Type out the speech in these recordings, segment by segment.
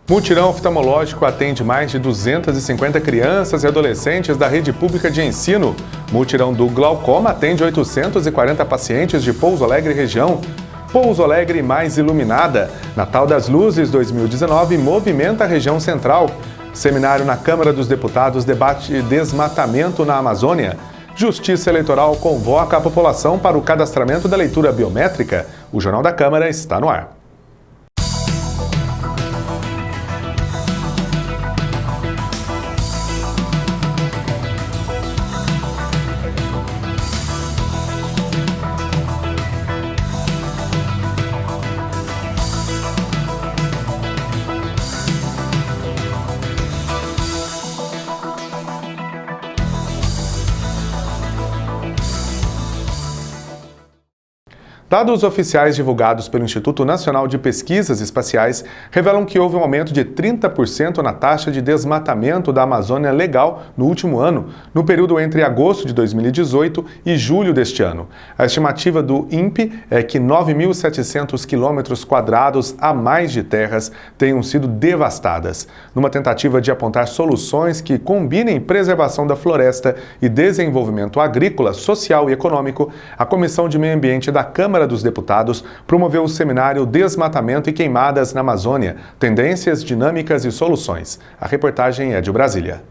Mutirão oftalmológico atende mais de 250 crianças e adolescentes da rede pública de ensino. Mutirão do glaucoma atende 840 pacientes de Pouso Alegre região. Pouso Alegre mais iluminada. Natal das Luzes 2019 movimenta a região central. Seminário na Câmara dos Deputados debate desmatamento na Amazônia. Justiça Eleitoral convoca a população para o cadastramento da leitura biométrica. O Jornal da Câmara está no ar. Dados oficiais divulgados pelo Instituto Nacional de Pesquisas Espaciais revelam que houve um aumento de 30% na taxa de desmatamento da Amazônia Legal no último ano, no período entre agosto de 2018 e julho deste ano. A estimativa do INPE é que 9.700 quilômetros quadrados a mais de terras tenham sido devastadas. Numa tentativa de apontar soluções que combinem preservação da floresta e desenvolvimento agrícola, social e econômico, a Comissão de Meio Ambiente da Câmara dos Deputados promoveu o seminário Desmatamento e Queimadas na Amazônia, Tendências, Dinâmicas e Soluções. A reportagem é de Brasília.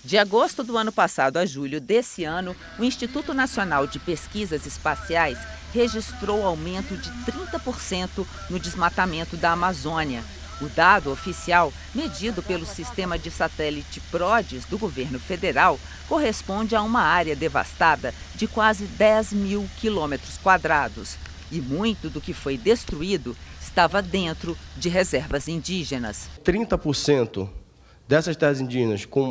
De agosto do ano passado a julho desse ano, o Instituto Nacional de Pesquisas Espaciais registrou aumento de 30% no desmatamento da Amazônia. O dado oficial, medido pelo sistema de satélite PRODES do governo federal, corresponde a uma área devastada de quase 10 mil quilômetros quadrados. E muito do que foi destruído estava dentro de reservas indígenas. 30% dessas terras indígenas com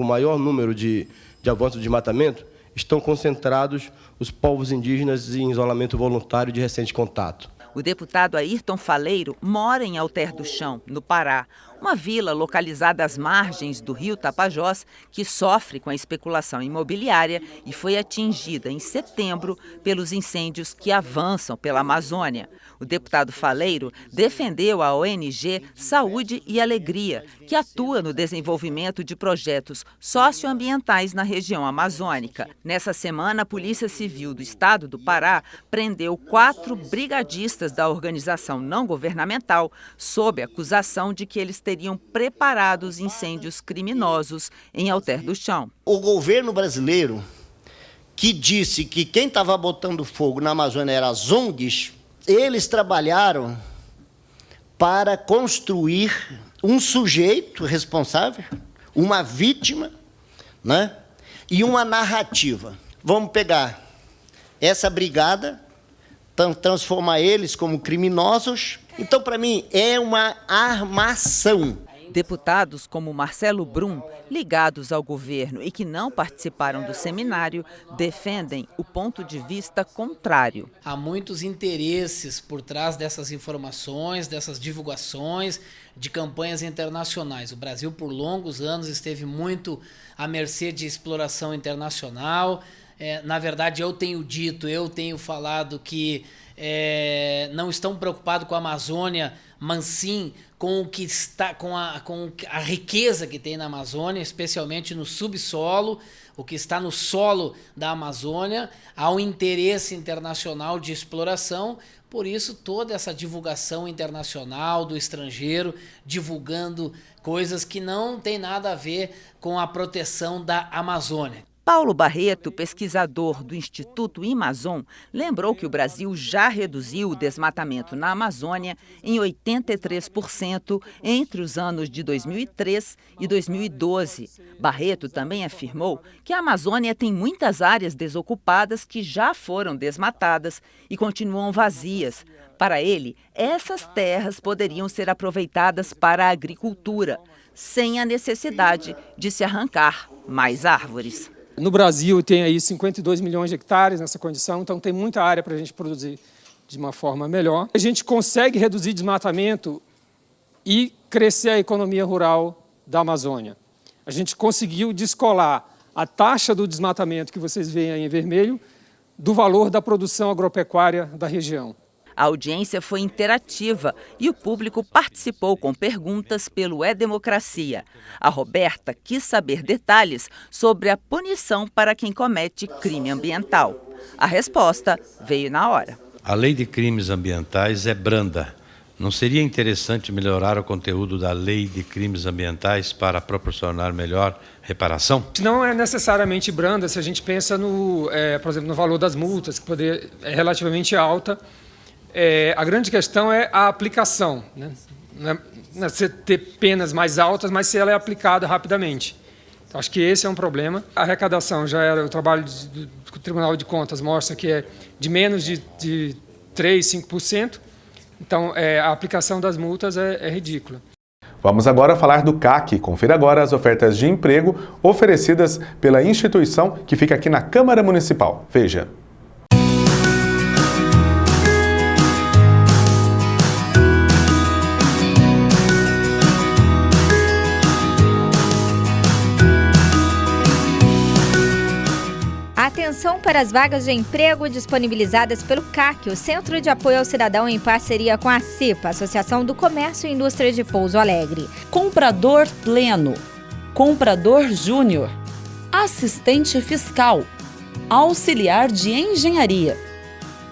maior número de avanço de desmatamento estão concentrados os povos indígenas em isolamento voluntário de recente contato. O deputado Ayrton Faleiro mora em Alter do Chão, no Pará, uma vila localizada às margens do rio Tapajós, que sofre com a especulação imobiliária e foi atingida em setembro pelos incêndios que avançam pela Amazônia. O deputado Faleiro defendeu a ONG Saúde e Alegria, que atua no desenvolvimento de projetos socioambientais na região amazônica. Nessa semana, a Polícia Civil do Estado do Pará prendeu 4 brigadistas da organização não governamental sob acusação de que eles teriam preparado os incêndios criminosos em Alter do Chão. O governo brasileiro, que disse que quem estava botando fogo na Amazônia eram as ONGs, eles trabalharam para construir um sujeito responsável, uma vítima, né? E uma narrativa. Vamos pegar essa brigada, transformar eles como criminosos. Então, para mim, é uma armação. Deputados como Marcelo Brum, ligados ao governo e que não participaram do seminário, defendem o ponto de vista contrário. Há muitos interesses por trás dessas informações, dessas divulgações de campanhas internacionais. O Brasil, por longos anos, esteve muito à mercê de exploração internacional. Na verdade, eu tenho falado que não estão preocupados com a Amazônia, mas sim com o que está, com a riqueza que tem na Amazônia, especialmente no subsolo, o que está no solo da Amazônia. Há um interesse internacional de exploração, por isso toda essa divulgação internacional do estrangeiro, divulgando coisas que não tem nada a ver com a proteção da Amazônia. Paulo Barreto, pesquisador do Instituto Imazon, lembrou que o Brasil já reduziu o desmatamento na Amazônia em 83% entre os anos de 2003 e 2012. Barreto também afirmou que a Amazônia tem muitas áreas desocupadas que já foram desmatadas e continuam vazias. Para ele, essas terras poderiam ser aproveitadas para a agricultura, sem a necessidade de se arrancar mais árvores. No Brasil tem aí 52 milhões de hectares nessa condição, então tem muita área para a gente produzir de uma forma melhor. A gente consegue reduzir desmatamento e crescer a economia rural da Amazônia. A gente conseguiu descolar a taxa do desmatamento que vocês veem aí em vermelho do valor da produção agropecuária da região. A audiência foi interativa e o público participou com perguntas pelo E-Democracia. A Roberta quis saber detalhes sobre a punição para quem comete crime ambiental. A resposta veio na hora. A lei de crimes ambientais é branda. Não seria interessante melhorar o conteúdo da lei de crimes ambientais para proporcionar melhor reparação? Não é necessariamente branda se a gente pensa, por exemplo, no valor das multas, que é relativamente alta. A grande questão é a aplicação, né? Não é você ter penas mais altas, mas se ela é aplicada rapidamente. Então, acho que esse é um problema. A arrecadação já era, o trabalho do Tribunal de Contas mostra que é de menos de 3, 5%. Então, a aplicação das multas é ridícula. Vamos agora falar do CAC. Confira agora as ofertas de emprego oferecidas pela instituição que fica aqui na Câmara Municipal. Veja. Atenção para as vagas de emprego disponibilizadas pelo CAC, o Centro de Apoio ao Cidadão, em parceria com a CIPA, Associação do Comércio e Indústria de Pouso Alegre. Comprador pleno, comprador júnior, assistente fiscal, auxiliar de engenharia.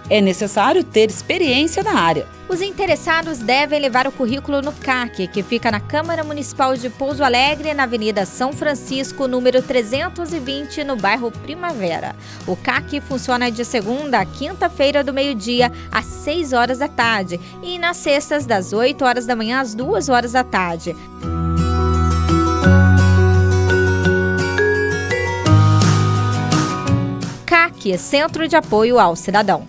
É necessário ter experiência na área. Os interessados devem levar o currículo no CAC, que fica na Câmara Municipal de Pouso Alegre, na Avenida São Francisco, número 320, no bairro Primavera. O CAC funciona de segunda a quinta-feira, do meio-dia às 6 horas da tarde e nas sextas, das 8 horas da manhã às 2 horas da tarde. CAC, Centro de Apoio ao Cidadão.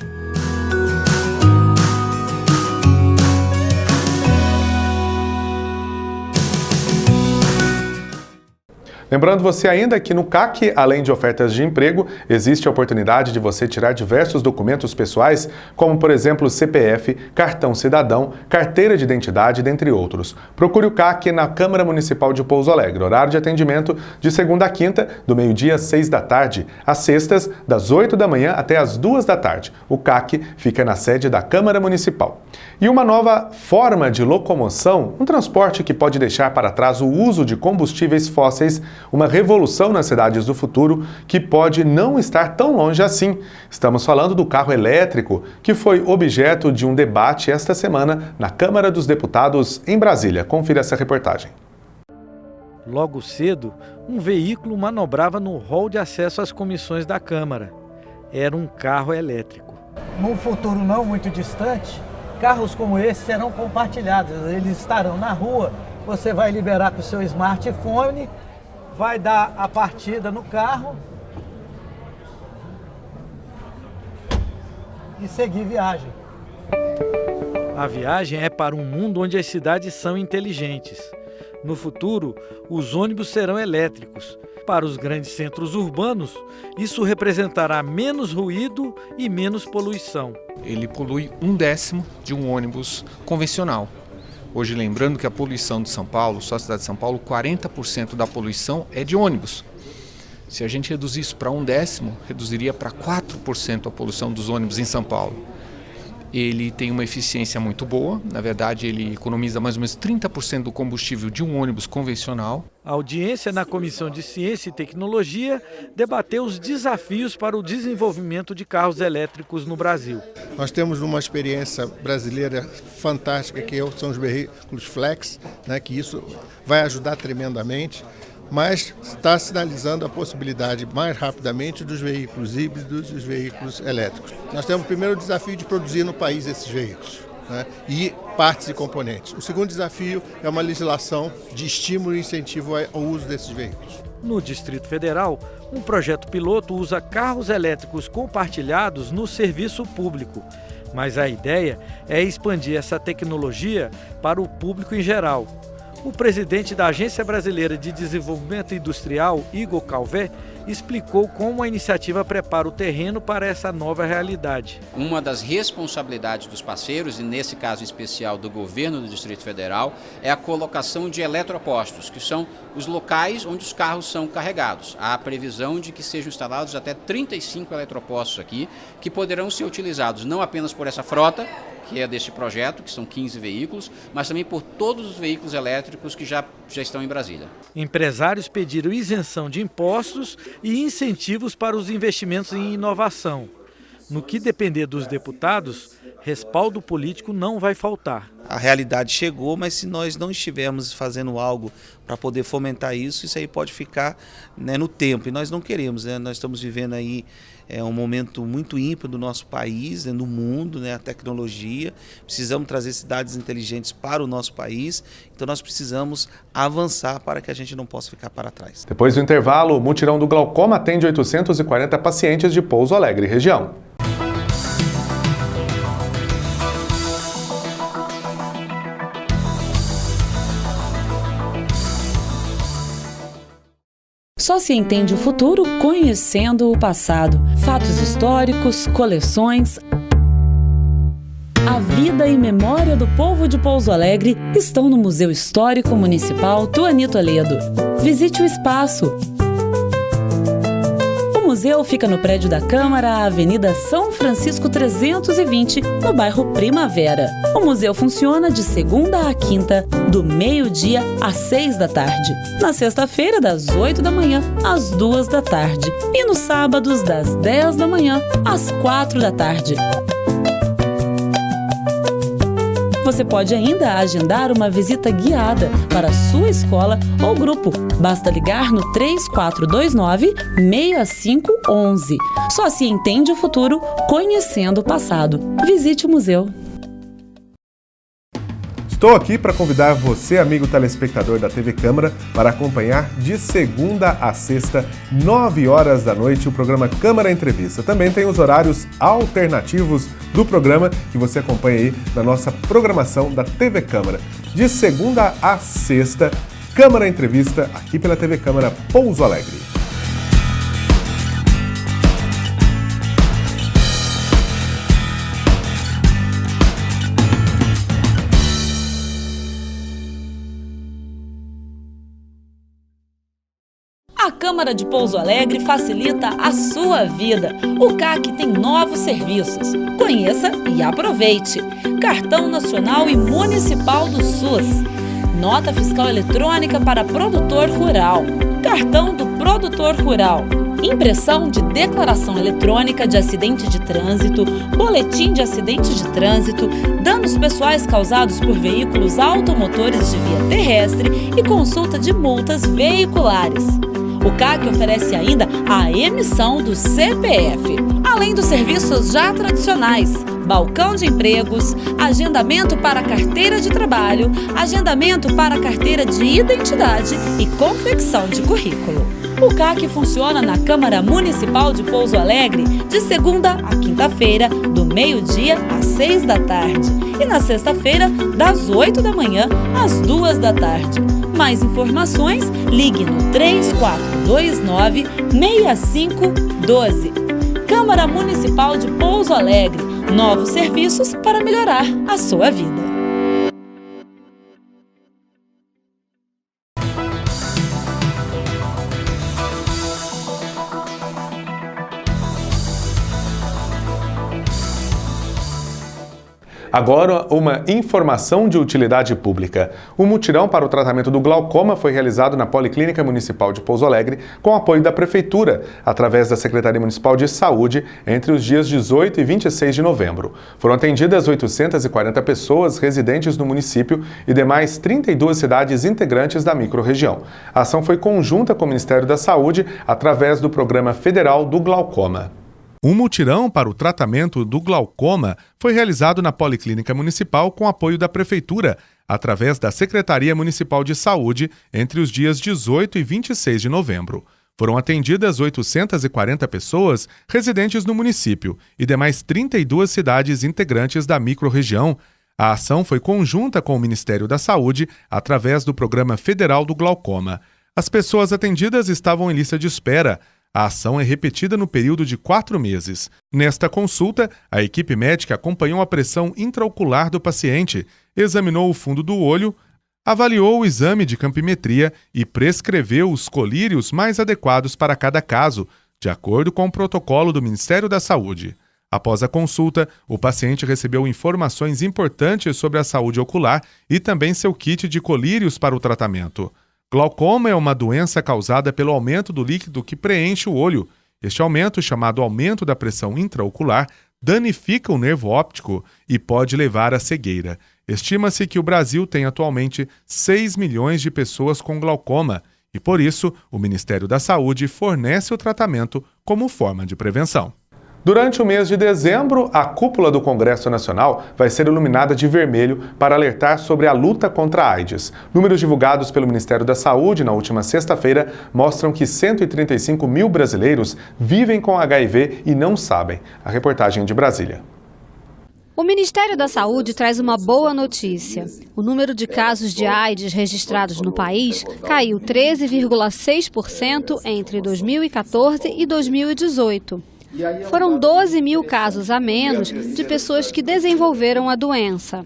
Lembrando você ainda que no CAC, além de ofertas de emprego, existe a oportunidade de você tirar diversos documentos pessoais, como por exemplo CPF, cartão cidadão, carteira de identidade, dentre outros. Procure o CAC na Câmara Municipal de Pouso Alegre. Horário de atendimento de segunda a quinta, do meio-dia às 6 da tarde. Às sextas, das 8 da manhã até às 2 da tarde. O CAC fica na sede da Câmara Municipal. E uma nova forma de locomoção, um transporte que pode deixar para trás o uso de combustíveis fósseis, uma revolução nas cidades do futuro que pode não estar tão longe assim. Estamos falando do carro elétrico, que foi objeto de um debate esta semana na Câmara dos Deputados em Brasília. Confira essa reportagem. Logo cedo, um veículo manobrava no hall de acesso às comissões da Câmara. Era um carro elétrico. Num futuro não muito distante, carros como esse serão compartilhados. Eles estarão na rua, você vai liberar com o seu smartphone, vai dar a partida no carro e seguir viagem. A viagem é para um mundo onde as cidades são inteligentes. No futuro, os ônibus serão elétricos. Para os grandes centros urbanos, isso representará menos ruído e menos poluição. Ele polui 1/10 de um ônibus convencional. Hoje, lembrando que a poluição de São Paulo, só a cidade de São Paulo, 40% da poluição é de ônibus. Se a gente reduzir isso para 1/10, reduziria para 4% a poluição dos ônibus em São Paulo. Ele tem uma eficiência muito boa, na verdade ele economiza mais ou menos 30% do combustível de um ônibus convencional. A audiência na Comissão de Ciência e Tecnologia debateu os desafios para o desenvolvimento de carros elétricos no Brasil. Nós temos uma experiência brasileira fantástica que são os veículos flex, né, que isso vai ajudar tremendamente, mas está sinalizando a possibilidade mais rapidamente dos veículos híbridos e os veículos elétricos. Nós temos o primeiro desafio de produzir no país esses veículos, né, e partes e componentes. O segundo desafio é uma legislação de estímulo e incentivo ao uso desses veículos. No Distrito Federal, um projeto piloto usa carros elétricos compartilhados no serviço público. Mas a ideia é expandir essa tecnologia para o público em geral. O presidente da Agência Brasileira de Desenvolvimento Industrial, Igor Calvé, explicou como a iniciativa prepara o terreno para essa nova realidade. Uma das responsabilidades dos parceiros, e nesse caso especial do governo do Distrito Federal, é a colocação de eletropostos, que são os locais onde os carros são carregados. Há a previsão de que sejam instalados até 35 eletropostos aqui, que poderão ser utilizados não apenas por essa frota, que é deste projeto, que são 15 veículos, mas também por todos os veículos elétricos que já estão em Brasília. Empresários pediram isenção de impostos e incentivos para os investimentos em inovação. No que depender dos deputados, respaldo político não vai faltar. A realidade chegou, mas se nós não estivermos fazendo algo para poder fomentar isso, isso aí pode ficar, né, no tempo. E nós não queremos, né? Nós estamos vivendo aí um momento muito ímpar do nosso país, né, no mundo, né, a tecnologia. Precisamos trazer cidades inteligentes para o nosso país, então nós precisamos avançar para que a gente não possa ficar para trás. Depois do intervalo, o mutirão do glaucoma atende 840 pacientes de Pouso Alegre região. Só se entende o futuro conhecendo o passado. Fatos históricos, coleções. A vida e memória do povo de Pouso Alegre estão no Museu Histórico Municipal Tuani Toledo. Visite o espaço. O museu fica no prédio da Câmara, Avenida São Francisco 320, no bairro Primavera. O museu funciona de segunda a quinta, do meio-dia às 6 da tarde. Na sexta-feira, das 8 da manhã às 2 da tarde. E nos sábados, das 10 da manhã às 4 da tarde. Você pode ainda agendar uma visita guiada para a sua escola ou grupo. Basta ligar no 3429-6511. Só se entende o futuro conhecendo o passado. Visite o museu. Estou aqui para convidar você, amigo telespectador da TV Câmara, para acompanhar de segunda a sexta, 9 horas da noite, o programa Câmara Entrevista. Também tem os horários alternativos do programa que você acompanha aí na nossa programação da TV Câmara. De segunda a sexta, Câmara Entrevista, aqui pela TV Câmara Pouso Alegre. A Câmara de Pouso Alegre facilita a sua vida. O CAC tem novos serviços. Conheça e aproveite. Cartão Nacional e Municipal do SUS. Nota fiscal eletrônica para produtor rural. Cartão do produtor rural. Impressão de declaração eletrônica de acidente de trânsito, boletim de acidente de trânsito, danos pessoais causados por veículos automotores de via terrestre e consulta de multas veiculares. O CAC oferece ainda a emissão do CPF, além dos serviços já tradicionais, balcão de empregos, agendamento para carteira de trabalho, agendamento para carteira de identidade e confecção de currículo. O CAC funciona na Câmara Municipal de Pouso Alegre de segunda a quinta-feira, do meio-dia às 6 da tarde e na sexta-feira, das 8 da manhã às 2 da tarde. Mais informações, ligue no 3429-6512. Câmara Municipal de Pouso Alegre. Novos serviços para melhorar a sua vida. Agora, uma informação de utilidade pública. O mutirão para o tratamento do glaucoma foi realizado na Policlínica Municipal de Pouso Alegre com apoio da Prefeitura, através da Secretaria Municipal de Saúde, entre os dias 18 e 26 de novembro. Foram atendidas 840 pessoas residentes no município e demais 32 cidades integrantes da microrregião. A ação foi conjunta com o Ministério da Saúde, através do Programa Federal do Glaucoma. Um mutirão para o tratamento do glaucoma foi realizado na Policlínica Municipal com apoio da Prefeitura, através da Secretaria Municipal de Saúde, entre os dias 18 e 26 de novembro. Foram atendidas 840 pessoas residentes no município e demais 32 cidades integrantes da microrregião. A ação foi conjunta com o Ministério da Saúde, através do Programa Federal do Glaucoma. As pessoas atendidas estavam em lista de espera. A ação é repetida no período de 4 meses. Nesta consulta, a equipe médica acompanhou a pressão intraocular do paciente, examinou o fundo do olho, avaliou o exame de campimetria e prescreveu os colírios mais adequados para cada caso, de acordo com o protocolo do Ministério da Saúde. Após a consulta, o paciente recebeu informações importantes sobre a saúde ocular e também seu kit de colírios para o tratamento. Glaucoma é uma doença causada pelo aumento do líquido que preenche o olho. Este aumento, chamado aumento da pressão intraocular, danifica o nervo óptico e pode levar à cegueira. Estima-se que o Brasil tem atualmente 6 milhões de pessoas com glaucoma e, por isso, o Ministério da Saúde fornece o tratamento como forma de prevenção. Durante o mês de dezembro, a cúpula do Congresso Nacional vai ser iluminada de vermelho para alertar sobre a luta contra a AIDS. Números divulgados pelo Ministério da Saúde na última sexta-feira mostram que 135 mil brasileiros vivem com HIV e não sabem. A reportagem de Brasília. O Ministério da Saúde traz uma boa notícia. O número de casos de AIDS registrados no país caiu 13,6% entre 2014 e 2018. Foram 12 mil casos a menos de pessoas que desenvolveram a doença.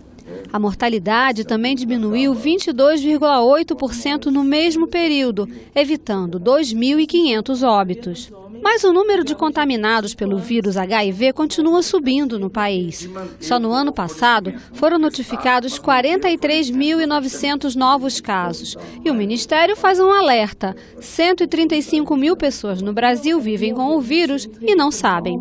A mortalidade também diminuiu 22,8% no mesmo período, evitando 2.500 óbitos. Mas o número de contaminados pelo vírus HIV continua subindo no país. Só no ano passado foram notificados 43.900 novos casos. E o Ministério faz um alerta: 135 mil pessoas no Brasil vivem com o vírus e não sabem.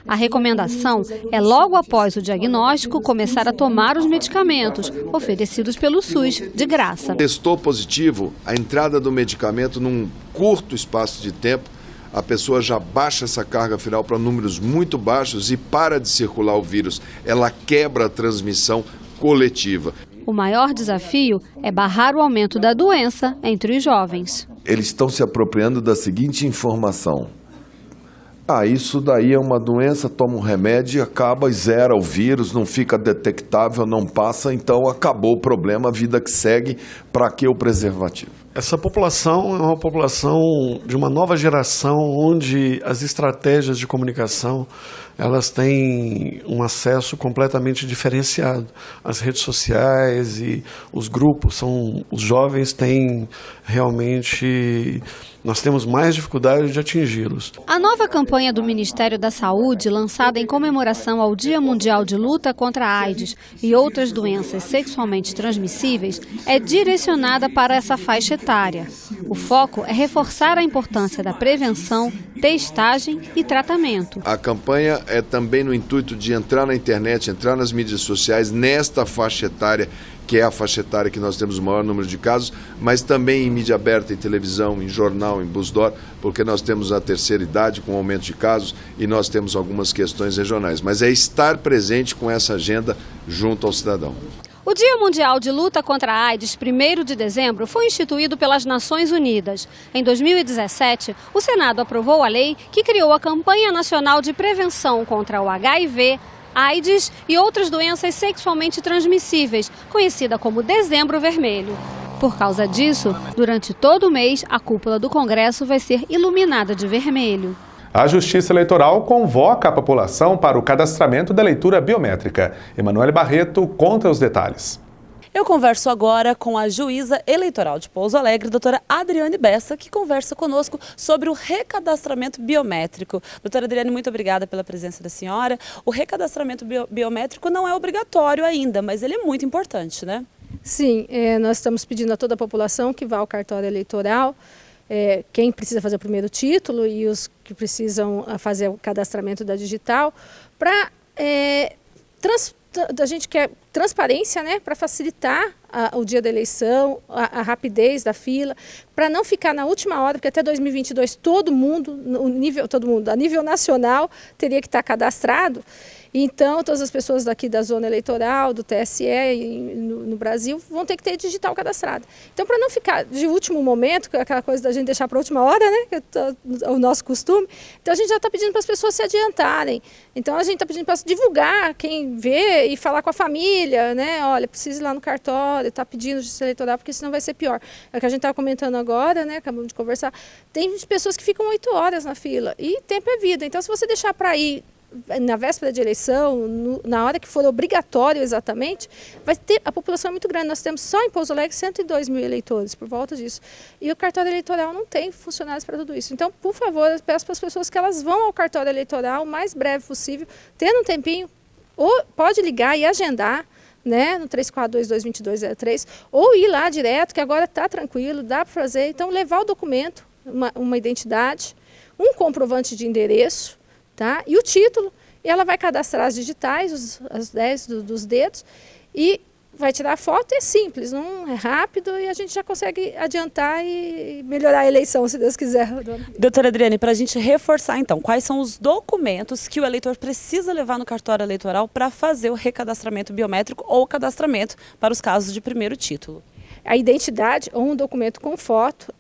A recomendação é, logo após o diagnóstico, começar a tomar os medicamentos oferecidos pelo SUS de graça. Testou positivo, a entrada do medicamento num curto espaço de tempo, a pessoa já baixa essa carga viral para números muito baixos e para de circular o vírus. Ela quebra a transmissão coletiva. O maior desafio é barrar o aumento da doença entre os jovens. Eles estão se apropriando da seguinte informação: isso daí é uma doença, toma um remédio e acaba, zera o vírus, não fica detectável, não passa, então acabou o problema, a vida que segue, para que o preservativo? Essa população é uma população de uma nova geração, onde as estratégias de comunicação elas têm um acesso completamente diferenciado. As redes sociais e os grupos, os jovens têm realmente... Nós temos mais dificuldade de atingi-los. A nova campanha do Ministério da Saúde, lançada em comemoração ao Dia Mundial de Luta contra a AIDS e outras doenças sexualmente transmissíveis, é direcionada para essa faixa etária. O foco é reforçar a importância da prevenção, testagem e tratamento. A campanha é também no intuito de entrar na internet, entrar nas mídias sociais, nesta faixa etária, que é a faixa etária que nós temos o maior número de casos, mas também em mídia aberta, em televisão, em jornal, em busdoor, porque nós temos a terceira idade com aumento de casos e nós temos algumas questões regionais. Mas é estar presente com essa agenda junto ao cidadão. O Dia Mundial de Luta contra a AIDS, 1º de dezembro, foi instituído pelas Nações Unidas. Em 2017, o Senado aprovou a lei que criou a Campanha Nacional de Prevenção contra o HIV, AIDS e outras doenças sexualmente transmissíveis, conhecida como Dezembro Vermelho. Por causa disso, durante todo o mês, a cúpula do Congresso vai ser iluminada de vermelho. A Justiça Eleitoral convoca a população para o cadastramento da leitura biométrica. Emanuele Barreto conta os detalhes. Eu converso agora com a juíza eleitoral de Pouso Alegre, doutora Adriane Bessa, que conversa conosco sobre o recadastramento biométrico. Doutora Adriane, muito obrigada pela presença da senhora. O recadastramento biométrico não é obrigatório ainda, mas ele é muito importante, né? Sim, nós estamos pedindo a toda a população que vá ao cartório eleitoral, quem precisa fazer o primeiro título e os que precisam fazer o cadastramento da digital, para a gente quer transparência, né, para facilitar o dia da eleição, a rapidez da fila, para não ficar na última hora, porque até 2022 todo mundo, a nível nacional, teria que estar cadastrado. Então, todas as pessoas daqui da zona eleitoral, do TSE no Brasil, vão ter que ter digital cadastrado. Então, para não ficar de último momento, aquela coisa da gente deixar para a última hora, né, que é o nosso costume, então a gente já está pedindo para as pessoas se adiantarem. Então, a gente está pedindo para divulgar, quem vê e falar com a família, né, olha, precisa ir lá no cartório, está pedindo justiça eleitoral, porque senão vai ser pior. É o que a gente estava comentando agora, né, acabamos de conversar, tem pessoas que ficam 8 horas na fila, e tempo é vida. Então, se você deixar para ir na véspera de eleição, na hora que for obrigatório exatamente, a população é muito grande. Nós temos só em Pouso Alegre 102 mil eleitores, por volta disso. E o cartório eleitoral não tem funcionários para tudo isso. Então, por favor, eu peço para as pessoas que elas vão ao cartório eleitoral o mais breve possível, tendo um tempinho, ou pode ligar e agendar, né, no 3422-2203, ou ir lá direto, que agora está tranquilo, dá para fazer. Então, levar o documento, uma identidade, um comprovante de endereço, tá, e o título, e ela vai cadastrar as digitais, as 10 dos dedos, e vai tirar a foto. É simples, não é rápido, e a gente já consegue adiantar e melhorar a eleição, se Deus quiser. Doutora Adriane, para a gente reforçar então, quais são os documentos que o eleitor precisa levar no cartório eleitoral para fazer o recadastramento biométrico ou cadastramento para os casos de primeiro título? A identidade ou um documento com foto.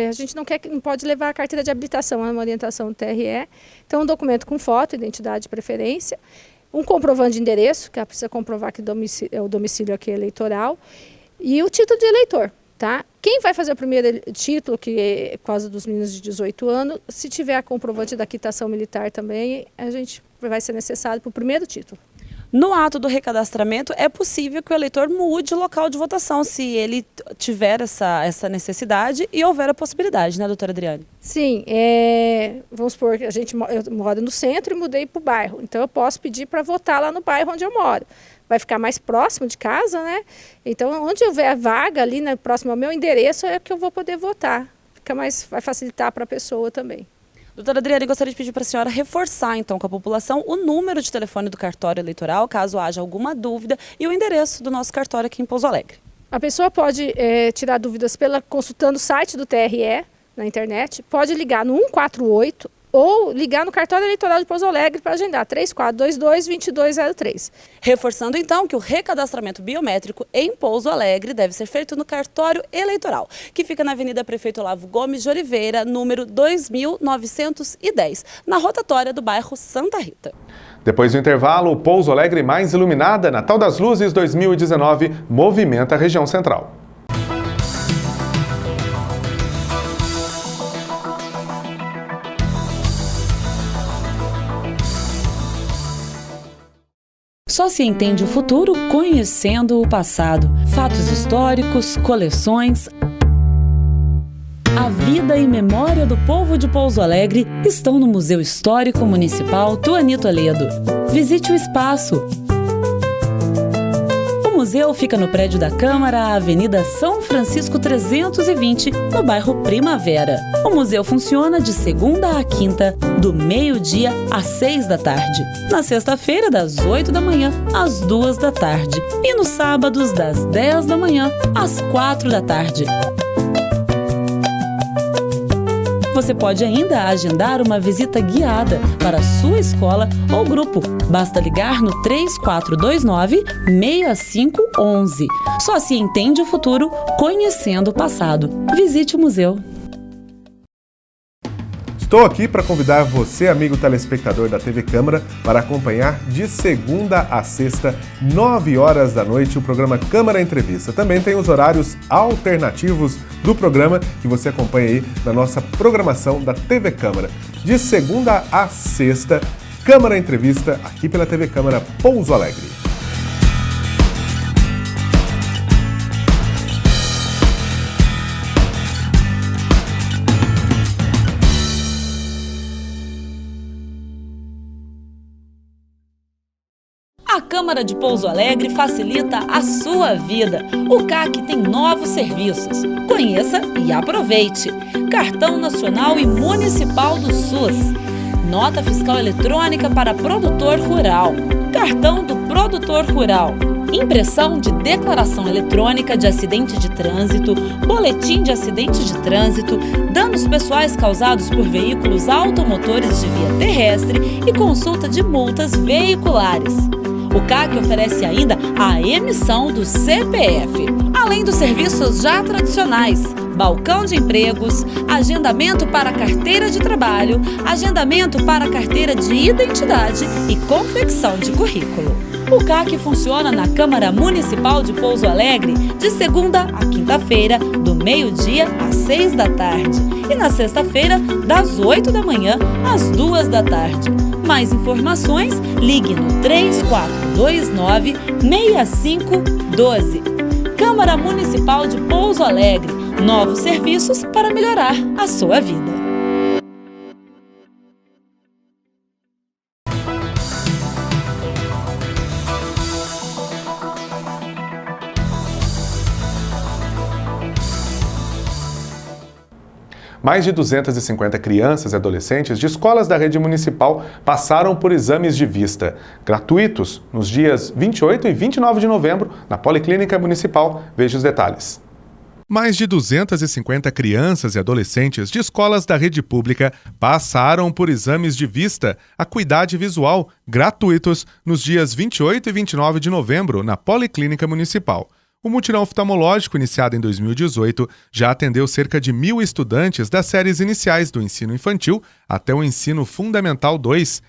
A gente não pode levar a carteira de habilitação, é uma orientação do TRE. Então, um documento com foto, identidade de preferência, um comprovante de endereço, que ela precisa comprovar que o domicílio aqui é eleitoral, e o título de eleitor, tá? Quem vai fazer o primeiro título, que é por causa dos meninos de 18 anos, se tiver a comprovante da quitação militar também, a gente vai ser necessário para o primeiro título. No ato do recadastramento, é possível que o eleitor mude o local de votação, se ele tiver essa necessidade e houver a possibilidade, né, doutora Adriane? Sim, vamos supor que eu moro no centro e mudei para o bairro, então eu posso pedir para votar lá no bairro onde eu moro. Vai ficar mais próximo de casa, né? Então, onde houver a vaga ali, né, próximo ao meu endereço, é que eu vou poder votar. Vai facilitar para a pessoa também. Doutora Adriane, gostaria de pedir para a senhora reforçar, então, com a população o número de telefone do cartório eleitoral, caso haja alguma dúvida, e o endereço do nosso cartório aqui em Pouso Alegre. A pessoa pode tirar dúvidas consultando o site do TRE na internet, pode ligar no 148 ou ligar no cartório eleitoral de Pouso Alegre para agendar 3422-2203. Reforçando então que o recadastramento biométrico em Pouso Alegre deve ser feito no cartório eleitoral, que fica na Avenida Prefeito Olavo Gomes de Oliveira, número 2910, na rotatória do bairro Santa Rita. Depois do intervalo, o Pouso Alegre mais iluminada, Natal das Luzes 2019, movimenta a região central. Só se entende o futuro conhecendo o passado. Fatos históricos, coleções. A vida e memória do povo de Pouso Alegre estão no Museu Histórico Municipal Tuani Toledo. Visite o espaço. O museu fica no prédio da Câmara, Avenida São Francisco 320, no bairro Primavera. O museu funciona de segunda a quinta, do meio-dia às 6 da tarde. Na sexta-feira, das 8 da manhã às 2 da tarde. E nos sábados, das 10 da manhã às 4 da tarde. Você pode ainda agendar uma visita guiada para a sua escola ou grupo. Basta ligar no 3429-6511. Só se entende o futuro conhecendo o passado. Visite o museu. Estou aqui para convidar você, amigo telespectador da TV Câmara, para acompanhar de segunda a sexta, 9 horas da noite, o programa Câmara Entrevista. Também tem os horários alternativos do programa que você acompanha aí na nossa programação da TV Câmara. De segunda a sexta, Câmara Entrevista, aqui pela TV Câmara Pouso Alegre. A Câmara de Pouso Alegre facilita a sua vida. O CAC tem novos serviços. Conheça e aproveite. Cartão Nacional e Municipal do SUS. Nota Fiscal Eletrônica para Produtor Rural. Cartão do Produtor Rural. Impressão de declaração eletrônica de acidente de trânsito, boletim de acidente de trânsito, danos pessoais causados por veículos automotores de via terrestre e consulta de multas veiculares. O CAC oferece ainda a emissão do CPF, além dos serviços já tradicionais, balcão de empregos, agendamento para carteira de trabalho, agendamento para carteira de identidade e confecção de currículo. O CAC funciona na Câmara Municipal de Pouso Alegre de segunda a quinta-feira, do meio-dia às 6 da tarde e na sexta-feira, das 8 da manhã às 2 da tarde. Mais informações, ligue no 3429-6512. Câmara Municipal de Pouso Alegre. Novos serviços para melhorar a sua vida. Mais de 250 crianças e adolescentes de escolas da rede municipal passaram por exames de vista gratuitos nos dias 28 e 29 de novembro na Policlínica Municipal. Veja os detalhes. Mais de 250 crianças e adolescentes de escolas da rede pública passaram por exames de vista, acuidade visual, gratuitos nos dias 28 e 29 de novembro na Policlínica Municipal. O mutirão oftalmológico, iniciado em 2018, já atendeu cerca de 1.000 estudantes das séries iniciais do ensino infantil até o ensino fundamental 2.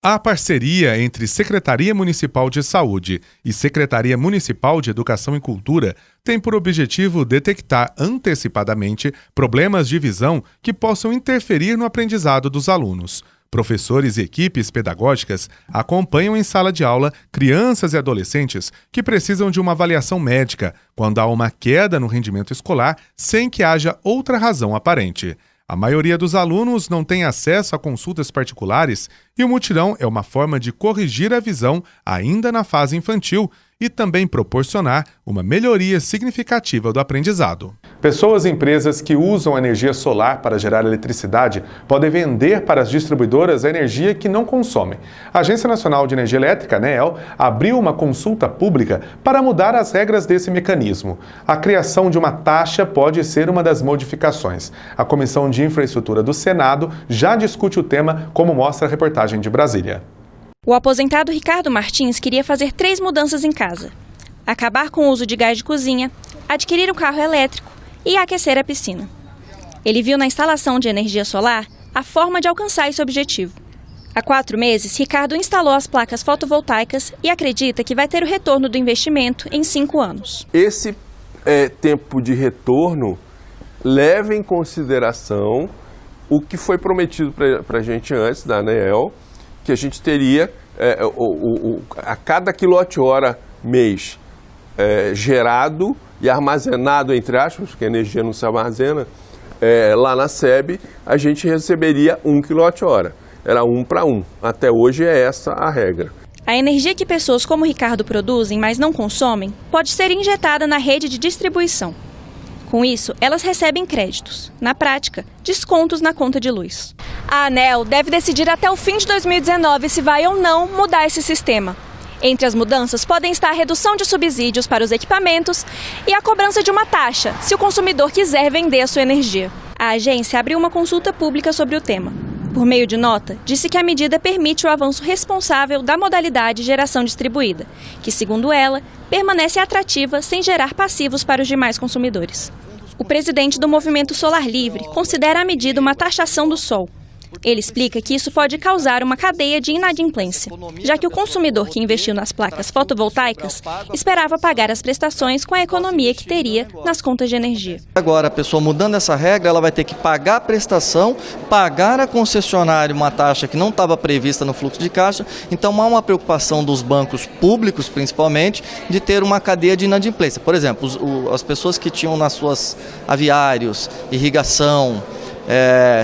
A parceria entre Secretaria Municipal de Saúde e Secretaria Municipal de Educação e Cultura tem por objetivo detectar antecipadamente problemas de visão que possam interferir no aprendizado dos alunos. Professores e equipes pedagógicas acompanham em sala de aula crianças e adolescentes que precisam de uma avaliação médica quando há uma queda no rendimento escolar sem que haja outra razão aparente. A maioria dos alunos não tem acesso a consultas particulares e o mutirão é uma forma de corrigir a visão ainda na fase infantil e também proporcionar uma melhoria significativa do aprendizado. Pessoas e empresas que usam a energia solar para gerar eletricidade podem vender para as distribuidoras a energia que não consomem. A Agência Nacional de Energia Elétrica, ANEEL, abriu uma consulta pública para mudar as regras desse mecanismo. A criação de uma taxa pode ser uma das modificações. A Comissão de Infraestrutura do Senado já discute o tema, como mostra a reportagem de Brasília. O aposentado Ricardo Martins queria fazer 3 mudanças em casa: acabar com o uso de gás de cozinha, adquirir um carro elétrico e aquecer a piscina. Ele viu na instalação de energia solar a forma de alcançar esse objetivo. Há 4 meses, Ricardo instalou as placas fotovoltaicas e acredita que vai ter o retorno do investimento em 5 anos. Esse tempo de retorno leva em consideração o que foi prometido para a gente antes da ANEEL, que a gente teria a cada quilowatt-hora mês gerado e armazenado, entre aspas, porque a energia não se armazena, lá na SEB, a gente receberia 1 kWh. Era 1 para 1. Até hoje é essa a regra. A energia que pessoas como Ricardo produzem, mas não consomem, pode ser injetada na rede de distribuição. Com isso, elas recebem créditos. Na prática, descontos na conta de luz. A ANEEL deve decidir até o fim de 2019 se vai ou não mudar esse sistema. Entre as mudanças podem estar a redução de subsídios para os equipamentos e a cobrança de uma taxa, se o consumidor quiser vender a sua energia. A agência abriu uma consulta pública sobre o tema. Por meio de nota, disse que a medida permite o avanço responsável da modalidade geração distribuída, que, segundo ela, permanece atrativa sem gerar passivos para os demais consumidores. O presidente do Movimento Solar Livre considera a medida uma taxação do sol. Ele explica que isso pode causar uma cadeia de inadimplência, já que o consumidor que investiu nas placas fotovoltaicas esperava pagar as prestações com a economia que teria nas contas de energia. Agora, a pessoa mudando essa regra, ela vai ter que pagar a prestação, pagar a concessionária uma taxa que não estava prevista no fluxo de caixa. Então, há uma preocupação dos bancos públicos, principalmente, de ter uma cadeia de inadimplência. Por exemplo, as pessoas que tinham nas suas aviários, irrigação,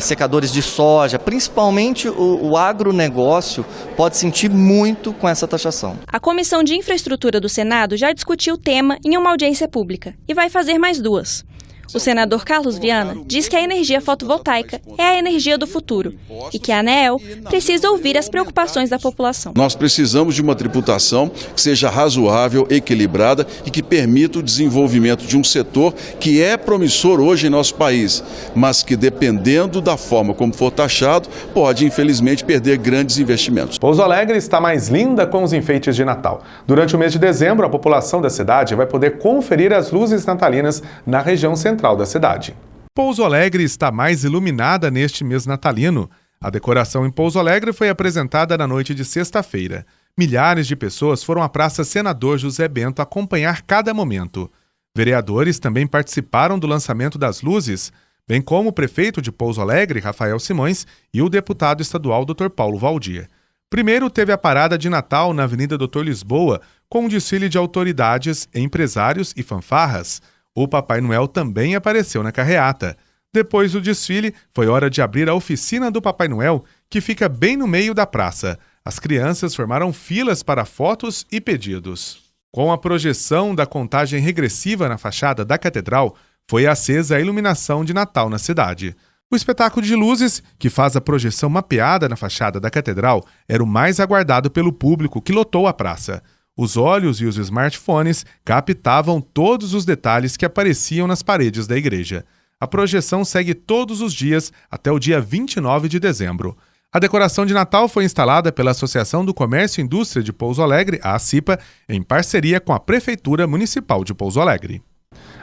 secadores de soja, principalmente o agronegócio pode sentir muito com essa taxação. A Comissão de Infraestrutura do Senado já discutiu o tema em uma audiência pública e vai fazer mais 2. O senador Carlos Viana diz que a energia fotovoltaica é a energia do futuro e que a ANEEL precisa ouvir as preocupações da população. Nós precisamos de uma tributação que seja razoável, equilibrada e que permita o desenvolvimento de um setor que é promissor hoje em nosso país, mas que, dependendo da forma como for taxado, pode, infelizmente, perder grandes investimentos. Pouso Alegre está mais linda com os enfeites de Natal. Durante o mês de dezembro, a população da cidade vai poder conferir as luzes natalinas na região central da cidade. Pouso Alegre está mais iluminada neste mês natalino. A decoração em Pouso Alegre foi apresentada na noite de sexta-feira. Milhares de pessoas foram à Praça Senador José Bento acompanhar cada momento. Vereadores também participaram do lançamento das luzes, bem como o prefeito de Pouso Alegre, Rafael Simões, e o deputado estadual Dr. Paulo Valdir. Primeiro teve a parada de Natal na Avenida Doutor Lisboa, com um desfile de autoridades, empresários e fanfarras. O Papai Noel também apareceu na carreata. Depois do desfile, foi hora de abrir a oficina do Papai Noel, que fica bem no meio da praça. As crianças formaram filas para fotos e pedidos. Com a projeção da contagem regressiva na fachada da catedral, foi acesa a iluminação de Natal na cidade. O espetáculo de luzes, que faz a projeção mapeada na fachada da catedral, era o mais aguardado pelo público que lotou a praça. Os olhos e os smartphones captavam todos os detalhes que apareciam nas paredes da igreja. A projeção segue todos os dias até o dia 29 de dezembro. A decoração de Natal foi instalada pela Associação do Comércio e Indústria de Pouso Alegre, a ACIPA, em parceria com a Prefeitura Municipal de Pouso Alegre.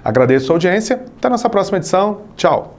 Agradeço a audiência. Até a nossa próxima edição. Tchau!